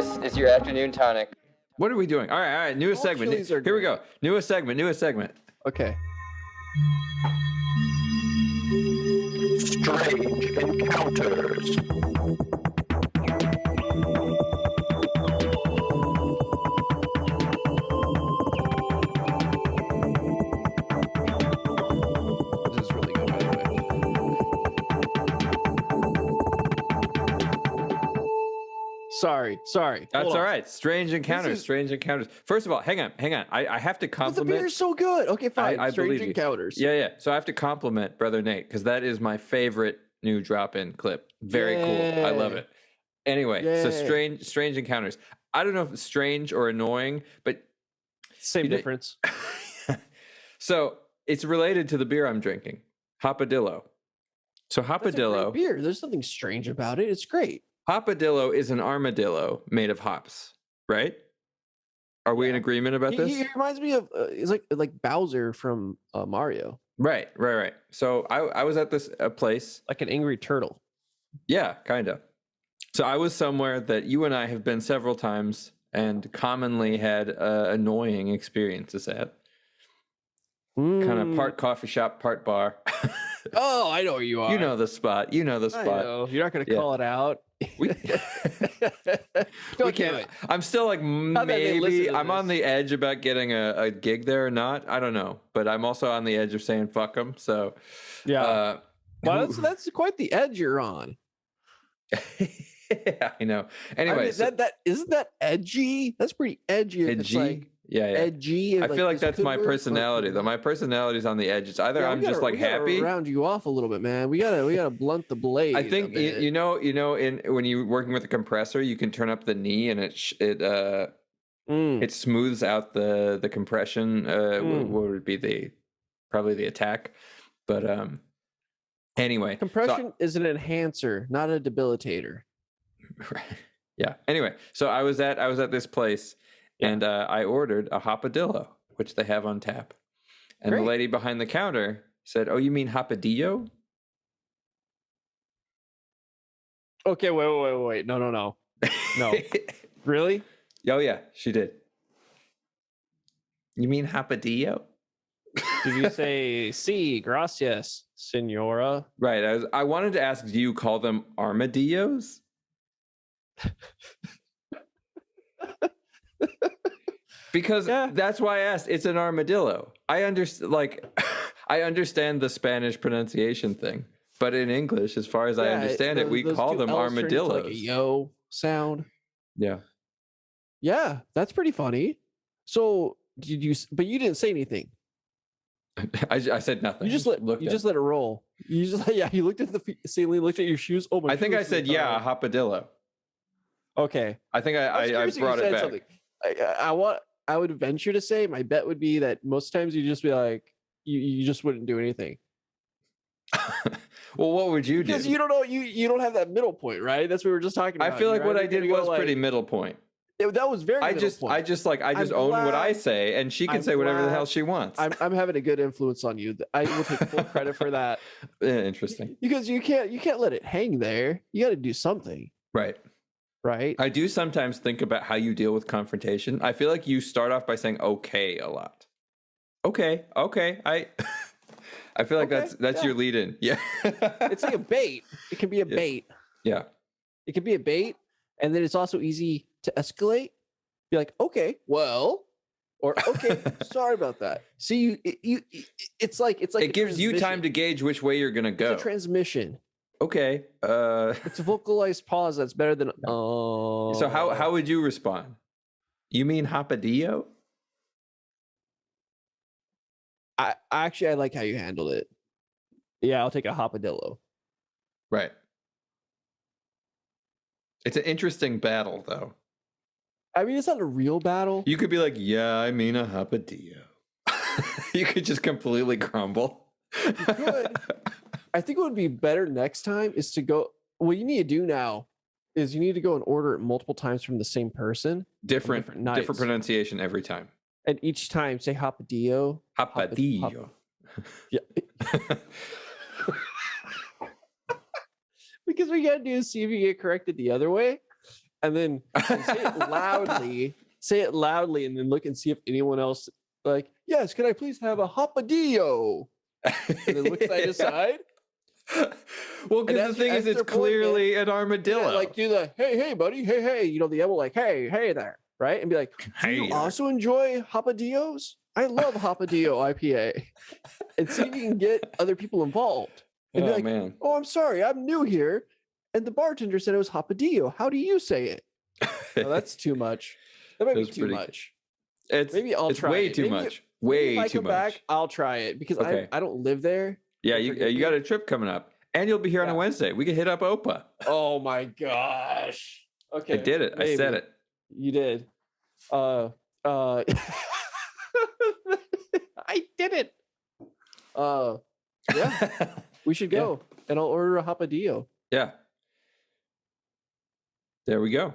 This is your afternoon tonic. What are we doing? All right. Newest segment. Here we go. Newest segment. Okay. Strange encounters. This is really good, by the way. Sorry. That's all right. Strange encounters. First of all, hang on. I have to compliment. But the beer's so good. Okay, fine. I Strange believe encounters. You. Yeah. So I have to compliment Brother Nate because that is my favorite new drop-in clip. Very cool. I love it. Anyway, so strange encounters. I don't know if it's strange or annoying, but Same difference. So it's related to the beer I'm drinking, Hopadillo. So That's a Hopadillo great beer. There's nothing strange about it. It's great. Hopadillo is an armadillo made of hops, right? Are we in agreement about this? He reminds me of it's like Bowser from Mario, Right. So I was at this place. like an angry turtle. Yeah, kind of. So I was somewhere that you and I have been several times and commonly had annoying experiences at. Kind of part coffee shop, part bar. Oh, I know where you are. You know the spot. I know. You're not going to call it out. We can't. I'm still like maybe I'm on the edge about getting a gig there or not. I don't know, but I'm also on the edge of saying fuck them. So yeah, well, that's quite the edge you're on. Yeah, I know. Anyway, I mean, that isn't that edgy. That's pretty edgy. Edgy. It's like yeah. Edgy. I feel like that's my personality, though. My personality's on the edge. It's either I'm just like happy. Round you off a little bit, man. We gotta blunt the blade. I think you know, when you're working with a compressor, you can turn up the knee and it smooths out the compression. What would be probably the attack? But anyway, compression is an enhancer, not a debilitator. Yeah. Anyway, so I was at this place. And I ordered a Hopadillo, which they have on tap. And the lady behind the counter said, "Oh, you mean Hopadillo?" Okay, wait. No. Really? Oh, yeah, she did. You mean Hopadillo? Did you say, "Sí, gracias, señora"? Right. I wanted to ask, do you call them armadillos? Because that's why I asked. It's an armadillo. I understand the Spanish pronunciation thing, but in English, as far as I understand it, we call them armadillos. Like a yo sound. Yeah. Yeah, that's pretty funny. So but you didn't say anything. I said nothing. You just let it roll. You looked at the ceiling, looked at your shoes. Oh my! I think I said a Hopadillo. Okay. I think I brought it back. Something. I would venture to say my bet would be that most times you just be like you just wouldn't do anything. Well, what would you do? Because you don't know you don't have that middle point, right? That's what we were just talking about. I feel like what I did was pretty middle point. That was very. I just own what I say, and she can say whatever the hell she wants. I'm having a good influence on you. I will take full credit for that. Interesting. Because you can't let it hang there. You got to do something. Right. I do sometimes think about how you deal with confrontation. I feel like you start off by saying "okay" a lot. Okay. I feel like that's your lead in. Yeah. It's like a bait. It can be a bait. Yeah. It can be a bait, and then it's also easy to escalate. Be like, okay, well, or okay, sorry about that. See, it's like it gives you time to gauge which way you're gonna go. It's a transmission. Okay. It's a vocalized pause that's better than So how would you respond? You mean Hopadillo? I like how you handled it. Yeah, I'll take a Hopadillo. Right. It's an interesting battle, though. I mean, it's not a real battle. You could be like, "Yeah, I mean a Hopadillo." You could just completely crumble. You could. I think what would be better next time is to go. What you need to do now is you need to go and order it multiple times from the same person. Different pronunciation every time. And each time say Hopadillo. Hopadillo. Yeah. Because what you gotta do is see if you get corrected the other way. and say it loudly. Say it loudly, and then look and see if anyone else like. Yes, can I please have a hopadillo? And then look side to side. Well, because the thing is, it's clearly an armadillo. Yeah, like do the hey buddy, hey, you know, the animal like hey there, right? And be like, do you also enjoy hopadillos? I love hopadillo IPA. And see if you can get other people involved. And be like, man. Oh, I'm sorry, I'm new here. And the bartender said it was hopadillo. How do you say it? Oh, that's too much. That might be too much. Maybe I'll try it. Too much. Way too much. Back, I'll try it because I don't live there. Yeah, you got a trip coming up, and you'll be here on a Wednesday. We can hit up Opa. Oh my gosh! Okay, I did it. Maybe. I said it. You did. I did it. Yeah, we should go, and I'll order a hopadillo. Yeah. There we go.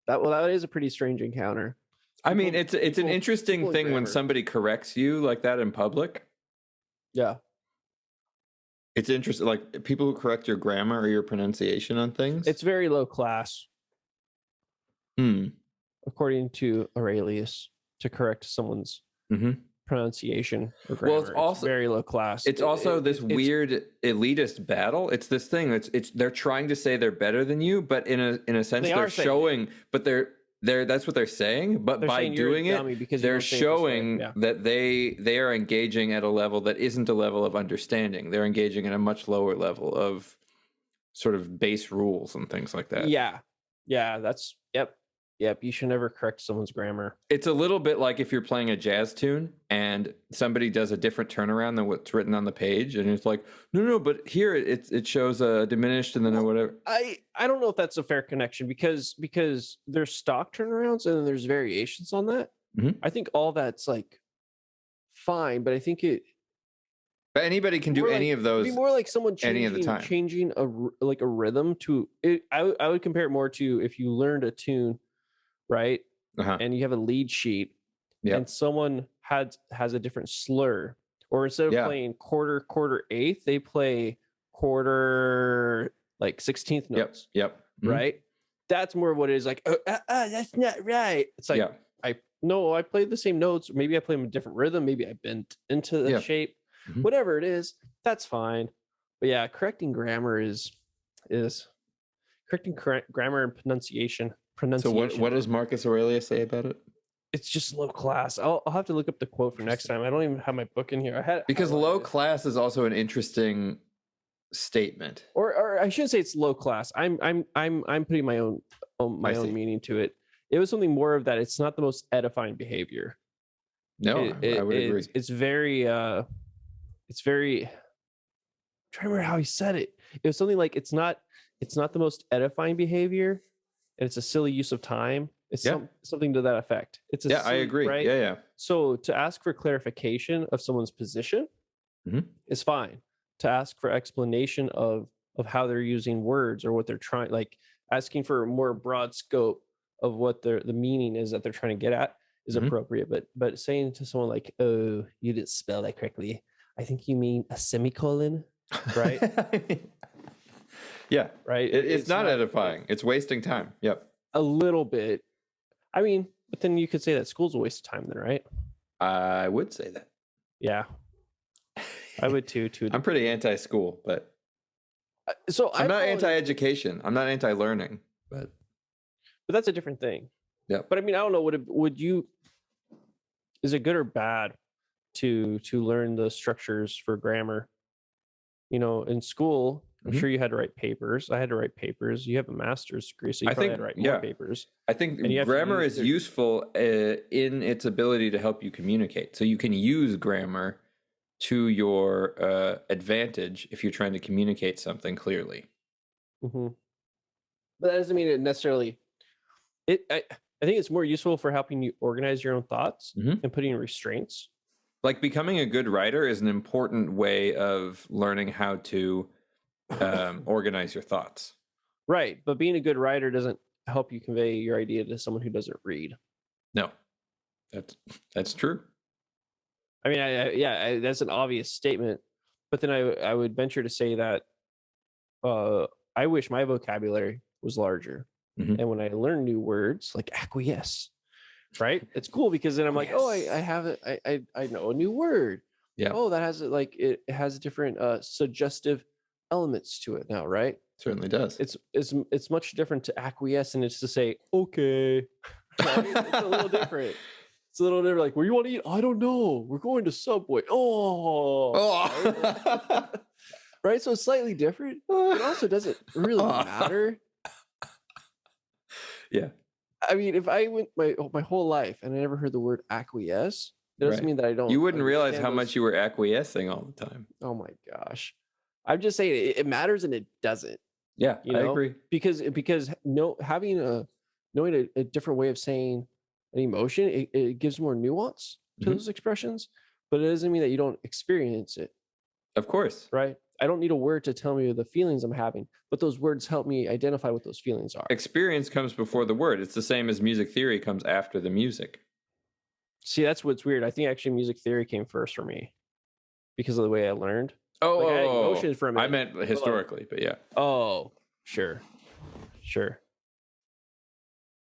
That is a pretty strange encounter. I mean, it's an interesting thing when somebody corrects you like that in public. Yeah. It's interesting, like people who correct your grammar or your pronunciation on things. It's very low class. According to Aurelius, to correct someone's pronunciation or grammar. Well, it's also very low class. It's also this weird elitist battle. It's this thing. It's they're trying to say they're better than you, but in a sense they're showing. But they're that's what they're saying. But by doing it, they're showing that they are engaging at a level that isn't a level of understanding. They're engaging at a much lower level of sort of base rules and things like that. Yeah. That's Yep, you should never correct someone's grammar. It's a little bit like if you're playing a jazz tune and somebody does a different turnaround than what's written on the page, and it's like, no, but here it shows a diminished and then whatever. I don't know if that's a fair connection because there's stock turnarounds and then there's variations on that. I think all that's like fine, but I think But anybody can do any of those. It'd be more like someone changing a rhythm to it. I would compare it more to if you learned a tune. Right. And you have a lead sheet and someone has a different slur, or instead of playing quarter eighth, they play quarter like 16th notes. Right. That's more what it is like. That's not right. It's like, I played the same notes. Maybe I play them a different rhythm. Maybe I bent into the shape, whatever it is. That's fine. But correcting grammar is correcting grammar and pronunciation. So what does Marcus Aurelius say about it? It's just low class. I'll have to look up the quote for next time. I don't even have my book in here. Because low class is also an interesting statement. Or I shouldn't say it's low class. I'm putting my own meaning to it. It was something more of that. It's not the most edifying behavior. No, I would agree. It's very I'm trying to remember how he said it. It was something like it's not the most edifying behavior. And it's a silly use of time. It's something to that effect. It's I agree. Right? Yeah. So to ask for clarification of someone's position is fine. To ask for explanation of how they're using words or what they're trying, like asking for a more broad scope of what the meaning is that they're trying to get at is appropriate. But saying to someone like, "Oh, you didn't spell that correctly. I think you mean a semicolon," right? Yeah. Right. It's not edifying. It's wasting time. Yep. A little bit. I mean, but then you could say that school's a waste of time then, right? I would say that. Yeah. I would too. I'm pretty anti-school, but I'm not anti-education. I'm not anti-learning, but that's a different thing. Yeah. But I mean, I don't know. Is it good or bad to learn the structures for grammar? You know, in school, I'm sure you had to write papers. I had to write papers. You have a master's degree, so you probably had to write more papers. I think grammar is useful in its ability to help you communicate. So you can use grammar to your advantage if you're trying to communicate something clearly. But that doesn't mean it necessarily. I think it's more useful for helping you organize your own thoughts and putting restraints. Like becoming a good writer is an important way of learning how to organize your thoughts. Right. But being a good writer doesn't help you convey your idea to someone who doesn't read. No, that's true. I mean, that's an obvious statement, but then I would venture to say that I wish my vocabulary was larger. Mm-hmm. And when I learn new words like acquiesce, right? It's cool because then I'm like, oh, I have it. I know a new word. Yeah. Oh, that has it has different suggestive elements to it now, right? Certainly does. It's much different to acquiesce and it's to say okay. Right? It's a little different. It's a little different. Like, where you want to eat? I don't know. We're going to Subway. Oh. Right? So it's slightly different. It also doesn't really matter. Yeah. I mean, if I went my whole life and I never heard the word acquiesce, it doesn't mean that I don't. You wouldn't realize how much you were acquiescing all the time. Oh my gosh. I'm just saying it matters and it doesn't. Yeah, I agree. Because knowing a different way of saying an emotion, it gives more nuance to those expressions, but it doesn't mean that you don't experience it. Of course. Right? I don't need a word to tell me the feelings I'm having, but those words help me identify what those feelings are. Experience comes before the word. It's the same as music theory comes after the music. See, that's what's weird. I think actually music theory came first for me because of the way I learned. I had emotions from it. I meant historically, but yeah. Oh, sure.